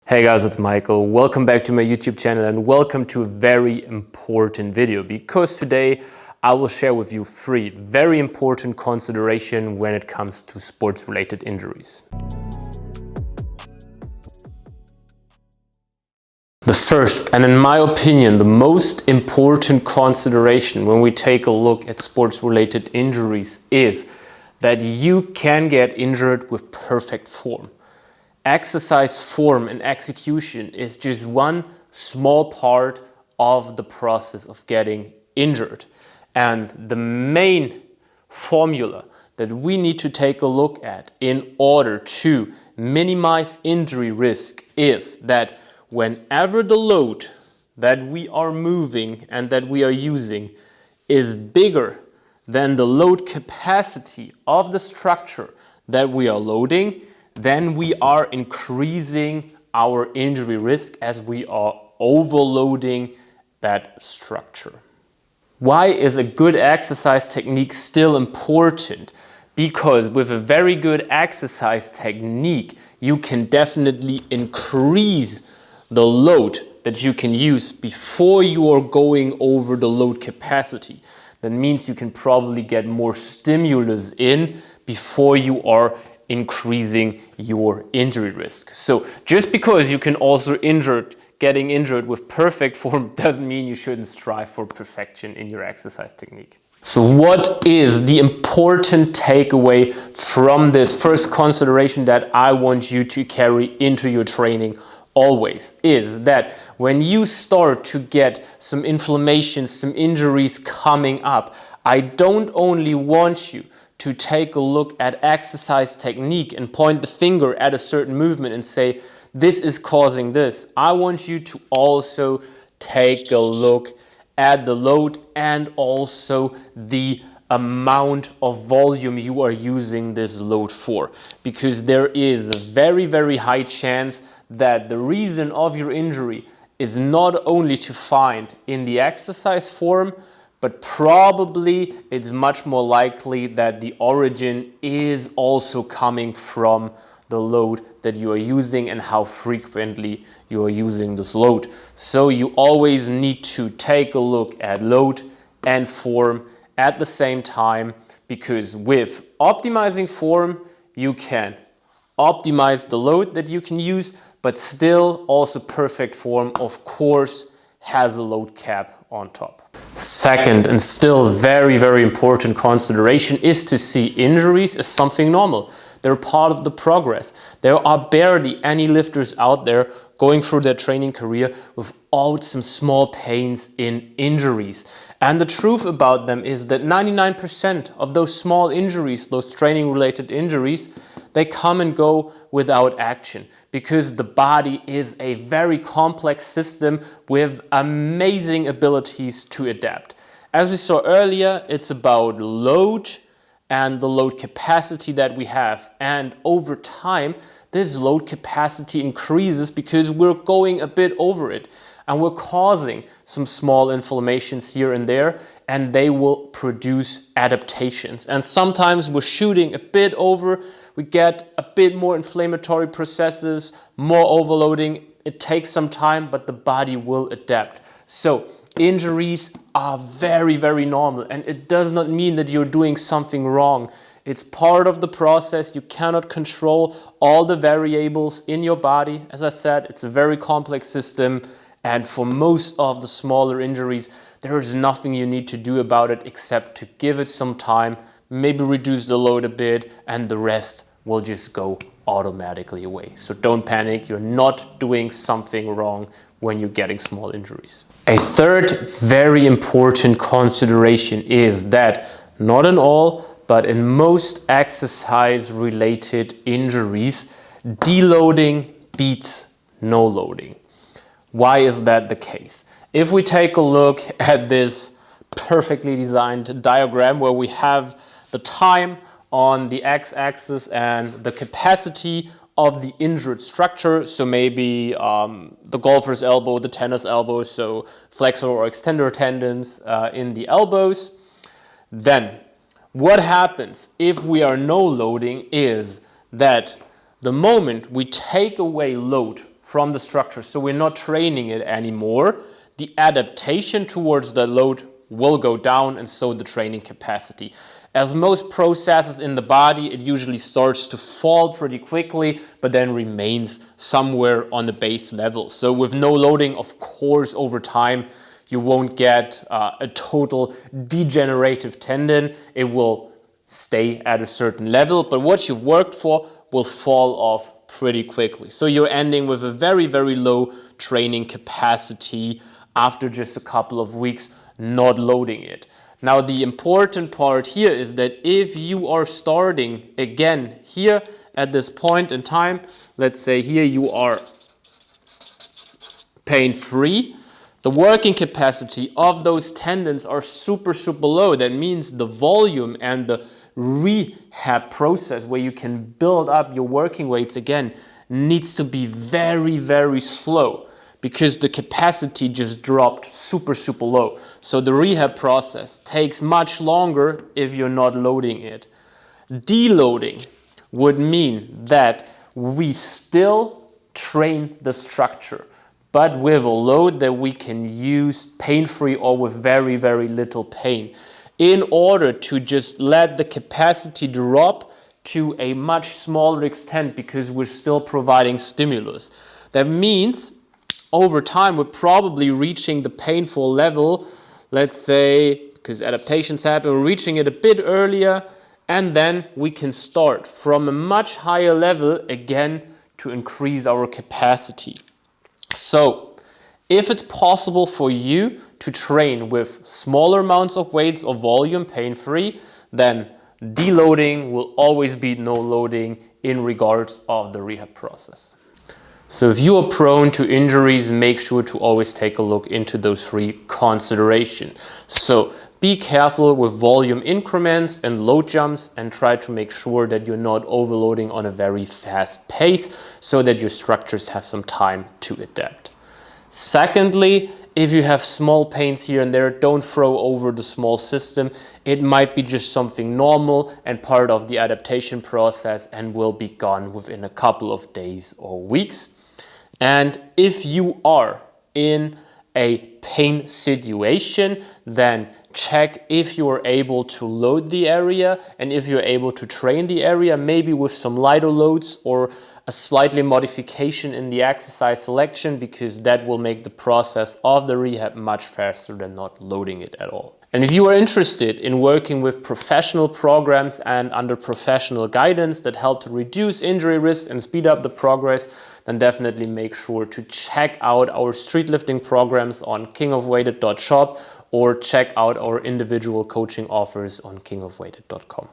Hey guys, it's Michael. Welcome back to my YouTube channel and welcome to a very important video because today I will share with you 3 very important considerations when it comes to sports related injuries. The first, and in my opinion, the most important consideration when we take a look at sports related injuries is that you can get injured with perfect form. Exercise form and execution is just one small part of the process of getting injured. And the main formula that we need to take a look at in order to minimize injury risk is that whenever the load that we are moving and that we are using is bigger than the load capacity of the structure that we are loading, then we are increasing our injury risk as we are overloading that structure. Why is a good exercise technique still important? Because with a very good exercise technique, you can definitely increase the load that you can use before you are going over the load capacity. That means you can probably get more stimulus in before you are increasing your injury risk. So just because you can also getting injured with perfect form doesn't mean you shouldn't strive for perfection in your exercise technique. So what is the important takeaway from this first consideration that I want you to carry into your training always is that when you start to get some inflammation, some injuries coming up, I don't only want you to take a look at exercise technique and point the finger at a certain movement and say, this is causing this. I want you to also take a look at the load and also the amount of volume you are using this load for. Because there is a very, very high chance that the reason of your injury is not only to find in the exercise form, but probably it's much more likely that the origin is also coming from the load that you are using and how frequently you are using this load. So you always need to take a look at load and form at the same time, because with optimizing form, you can optimize the load that you can use, but still also perfect form, of course, has a load cap on top. Second, and still very, very important consideration is to see injuries as something normal. They're part of the progress. There are barely any lifters out there going through their training career without some small pains in injuries. And the truth about them is that 99% of those small injuries, those training related injuries, they come and go without action, because the body is a very complex system with amazing abilities to adapt. As we saw earlier, it's about load and the load capacity that we have. And over time, this load capacity increases because we're going a bit over it. And we're causing some small inflammations here and there, and they will produce adaptations. And sometimes we're shooting a bit over, we get a bit more inflammatory processes, more overloading. It takes some time, but the body will adapt. So injuries are very, very normal, and it does not mean that you're doing something wrong. It's part of the process. You cannot control all the variables in your body. As I said, it's a very complex system. And for most of the smaller injuries, there is nothing you need to do about it except to give it some time, maybe reduce the load a bit, and the rest will just go automatically away. So don't panic, you're not doing something wrong when you're getting small injuries. A third very important consideration is that not in all, but in most exercise-related injuries, deloading beats no loading. Why is that the case? If we take a look at this perfectly designed diagram where we have the time on the x-axis and the capacity of the injured structure, so maybe the golfer's elbow, the tennis elbow, so flexor or extender tendons in the elbows, then what happens if we are no loading is that The moment we take away load from the structure, so we're not training it anymore, the adaptation towards that load will go down, and so the training capacity. As most processes in the body, it usually starts to fall pretty quickly, but then remains somewhere on the base level. So with no loading, of course, over time, you won't get a total degenerative tendon. It will stay at a certain level, but what you've worked for will fall off pretty quickly. So you're ending with a very, very low training capacity after just a couple of weeks not loading it. Now, the important part here is that if you are starting again here at this point in time, let's say here you are pain-free, the working capacity of those tendons are super, super low. That means the volume and the rehab process where you can build up your working weights again needs to be very, very slow, because the capacity just dropped super, super low. So the rehab process takes much longer if you're not loading it. Deloading would mean that we still train the structure, but with a load that we can use pain-free or with very, very little pain, in order to just let the capacity drop to a much smaller extent, because we're still providing stimulus. That means over time, we're probably reaching the painful level, let's say, because adaptations happen, we're reaching it a bit earlier, and then we can start from a much higher level again to increase our capacity. So, if it's possible for you to train with smaller amounts of weights or volume pain-free, then deloading will always beat no loading in regards of the rehab process. So if you are prone to injuries, make sure to always take a look into those three considerations. So be careful with volume increments and load jumps, and try to make sure that you're not overloading on a very fast pace so that your structures have some time to adapt. Secondly, if you have small pains here and there, don't throw over the small system. It might be just something normal and part of the adaptation process and will be gone within a couple of days or weeks. And if you are in a pain situation, then check if you are able to load the area and if you're able to train the area, maybe with some lighter loads or a slightly modification in the exercise selection, because that will make the process of the rehab much faster than not loading it at all. And if you are interested in working with professional programs and under professional guidance that help to reduce injury risks and speed up the progress, then definitely make sure to check out our street lifting programs on kingofweighted.shop or check out our individual coaching offers on kingofweighted.com.